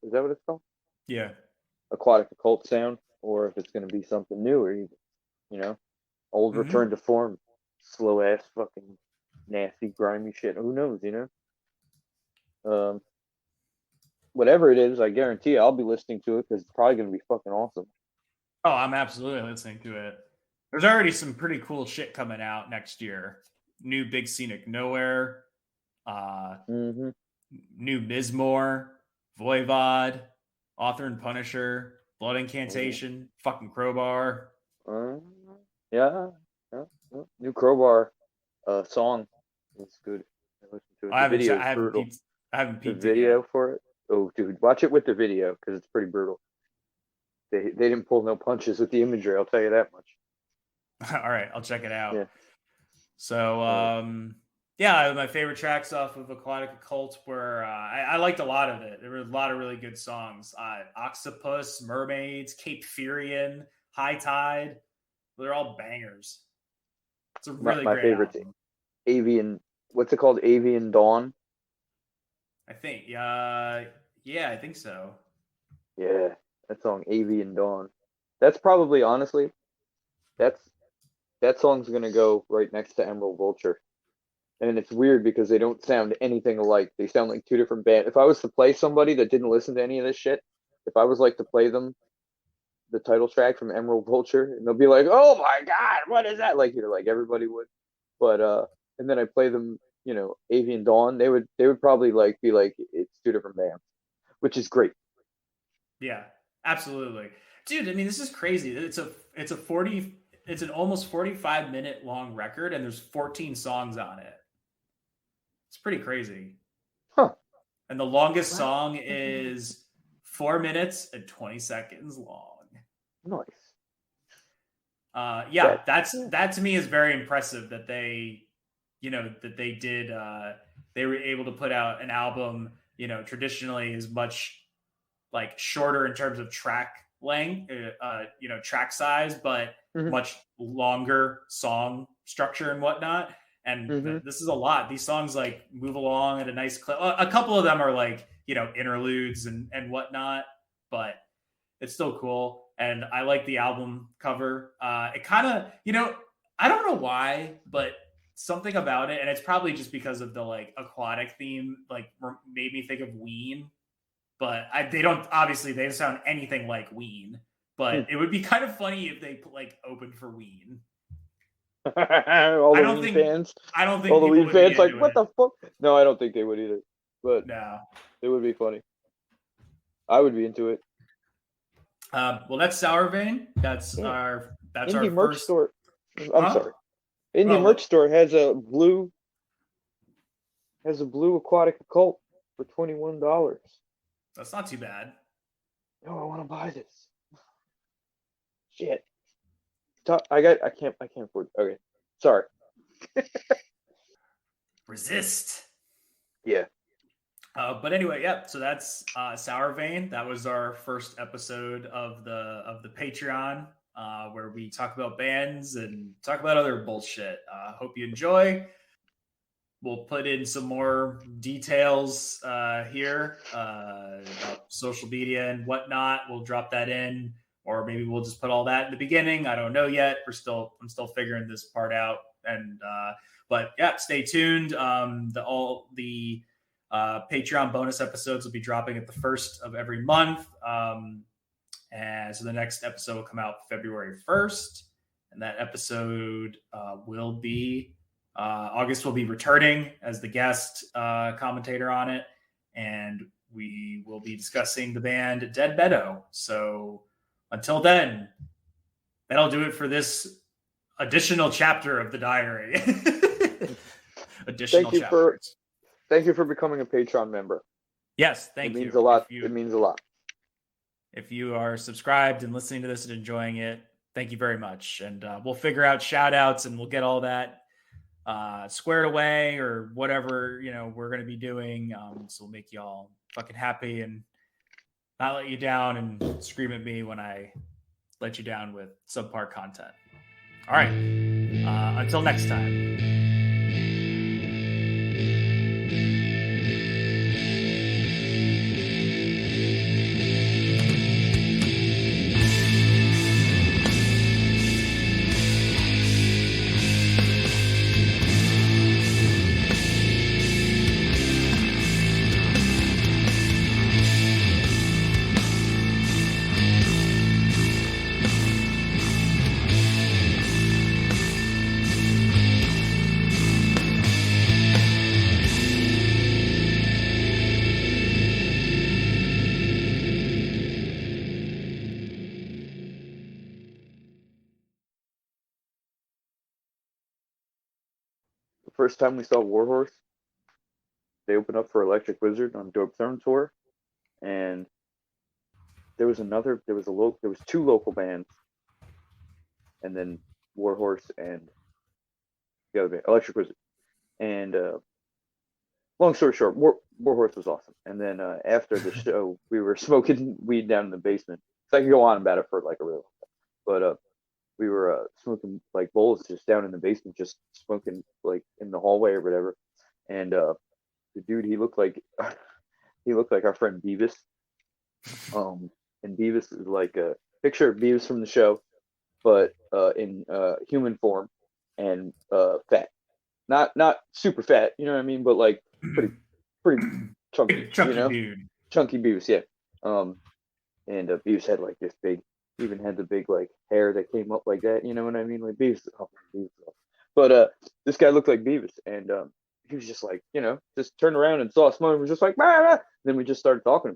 S2: Is that what it's called?
S1: Yeah.
S2: Aquatic occult sound, or if it's gonna be something new, or even, old return to form, slow ass fucking nasty grimy shit. Who knows? Whatever it is, I guarantee I'll be listening to it because it's probably gonna be fucking awesome.
S1: Oh, I'm absolutely listening to it. There's already some pretty cool shit coming out next year. New Big Scenic Nowhere, new Mizmor, Voivod, Author and Punisher, Blood Incantation, fucking Crowbar.
S2: Yeah. New Crowbar song. It's good. I listened to it.
S1: I haven't peeped
S2: the video for it. Oh, dude, watch it with the video because it's pretty brutal. They didn't pull no punches with the imagery. I'll tell you that much.
S1: All right, I'll check it out.
S2: Yeah.
S1: So, my favorite tracks off of Aquatic Occult were I liked a lot of it. There were a lot of really good songs. Octopus, Mermaids, Cape Furian, High Tide. They're all bangers. It's a really
S2: my
S1: great
S2: favorite
S1: album.
S2: Avian. What's it called? Avian Dawn.
S1: I think. Yeah, I think so.
S2: Yeah, that song Avian Dawn. That's probably honestly, that song's gonna go right next to Emerald Vulture. And it's weird because they don't sound anything alike. They sound like two different bands. If I was to play somebody that didn't listen to any of this shit, if I was like to play them the title track from Emerald Vulture, and they'll be like, "Oh my god, what is that?" Like like everybody would. But and then I play them, Avian Dawn, they would probably be like it's two different bands, which is great.
S1: Yeah, absolutely. Dude, I mean, this is crazy. It's an almost 45-minute long record, and there's 14 songs on it. It's pretty crazy.
S2: Huh.
S1: And the longest song is 4 minutes and 20 seconds long.
S2: Nice.
S1: That to me is very impressive that they they were able to put out an album, traditionally is much like shorter in terms of track length, track size, but much longer song structure and whatnot. And this is a lot. These songs like move along at a nice clip. A couple of them are like, interludes and whatnot, but it's still cool. And I like the album cover. It kind of, I don't know why, but something about it, and it's probably just because of the like aquatic theme, like made me think of Ween. But they don't sound anything like Ween. But it would be kind of funny if they like opened for Ween.
S2: All the Ween fans.
S1: I don't think
S2: all the Ween fans like, what the fuck? No, I don't think they would either. But
S1: no,
S2: it would be funny. I would be into it.
S1: Well, that's Sourvein. That's
S2: our
S1: Indie
S2: merch
S1: first
S2: store. I'm sorry. Indie merch store has a blue Aquatic Occult for $21.
S1: That's not too bad.
S2: No, I want to buy this. Shit. I can't afford it. Okay. Sorry.
S1: resist.
S2: Yeah.
S1: But anyway, yeah. So that's Sourvein. That was our first episode of the Patreon, where we talk about bands and talk about other bullshit. Hope you enjoy. We'll put in some more details here about social media and whatnot. We'll drop that in, or maybe we'll just put all that in the beginning. I don't know yet. I'm still figuring this part out. And but yeah, stay tuned. All the Patreon bonus episodes will be dropping at the first of every month. And so the next episode will come out February 1st, and that episode will be. August will be returning as the guest commentator on it, and we will be discussing the band Dead Meadow. So until then, that'll do it for this additional chapter of the diary. Additional chapters.
S2: Thank you for becoming a Patreon member.
S1: Yes, thank you.
S2: It means a lot. It means a lot.
S1: If you are subscribed and listening to this and enjoying it, thank you very much. And we'll figure out shout outs and we'll get all that squared away or whatever, we're going to be doing. So we'll make y'all fucking happy and not let you down and scream at me when I let you down with subpar content. All right. Until next time.
S2: First time we saw Warhorse, they opened up for Electric Wizard on Dope Therm tour, and there was two local bands, and then Warhorse and the other band, Electric Wizard. And long story short, Warhorse was awesome. And then after the show, we were smoking weed down in the basement. So I could go on about it for like a really long time, but we were smoking like bowls just down in the basement, just smoking like in the hallway or whatever. And the dude, he looked like our friend Beavis. And Beavis is like a picture of Beavis from the show, but in human form and fat. Not super fat, you know what I mean, but like pretty chunky,
S1: dude.
S2: Chunky Beavis, yeah. And Beavis had like this big. Even had the big like hair that came up like that, you know what I mean? Like Beavis. But this guy looked like Beavis, and he was just like, just turned around and saw us smoking, was just like, bah! Then we just started talking.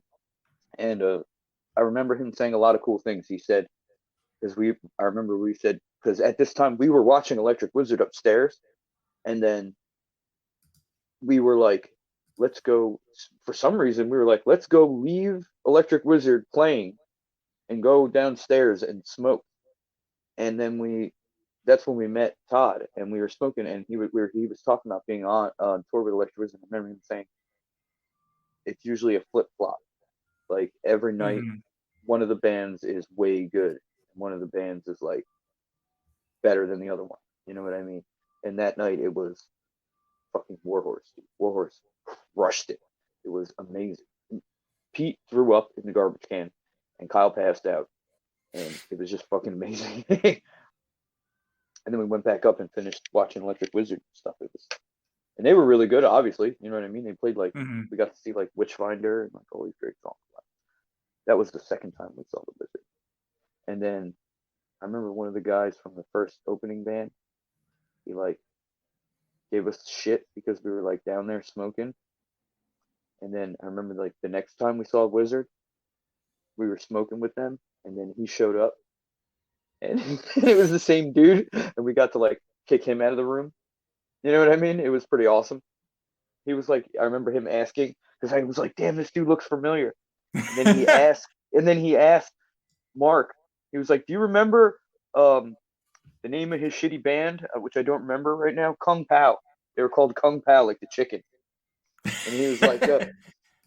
S2: And I remember him saying a lot of cool things. He said, because at this time we were watching Electric Wizard upstairs, and then we were like, let's go. For some reason, we were like, let's go leave Electric Wizard playing and go downstairs and smoke. And then that's when we met Todd, and we were smoking, and he was talking about being on tour with Electric Wizard. I remember him saying it's usually a flip flop. Like every night, one of the bands is way good, and one of the bands is like better than the other one. You know what I mean? And that night it was fucking Warhorse. Warhorse crushed it. It was amazing. Pete threw up in the garbage can, and Kyle passed out, and it was just fucking amazing. And then we went back up and finished watching Electric Wizard stuff. And they were really good, obviously. You know what I mean? They played like we got to see like Witchfinder and like all these great songs. That was the second time we saw the Wizard. And then I remember one of the guys from the first opening band. He like gave us shit because we were like down there smoking. And then I remember like the next time we saw Wizard, we were smoking with them, and then he showed up, and it was the same dude, and we got to like kick him out of the room. You know what I mean? It was pretty awesome. He was like, I remember him asking, because I was like, damn, this dude looks familiar. And then he asked Mark, he was like, do you remember the name of his shitty band, which I don't remember right now? Kung Pao. They were called Kung Pao, like the chicken. And he was like, do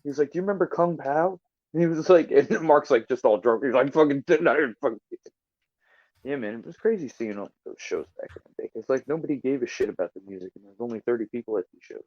S2: you remember Kung Pao? And he was like, and Mark's like just all drunk. He's like, fucking, fucking. Yeah, man, it was crazy seeing all those shows back in the day. It's like nobody gave a shit about the music, and there's only 30 people at these shows.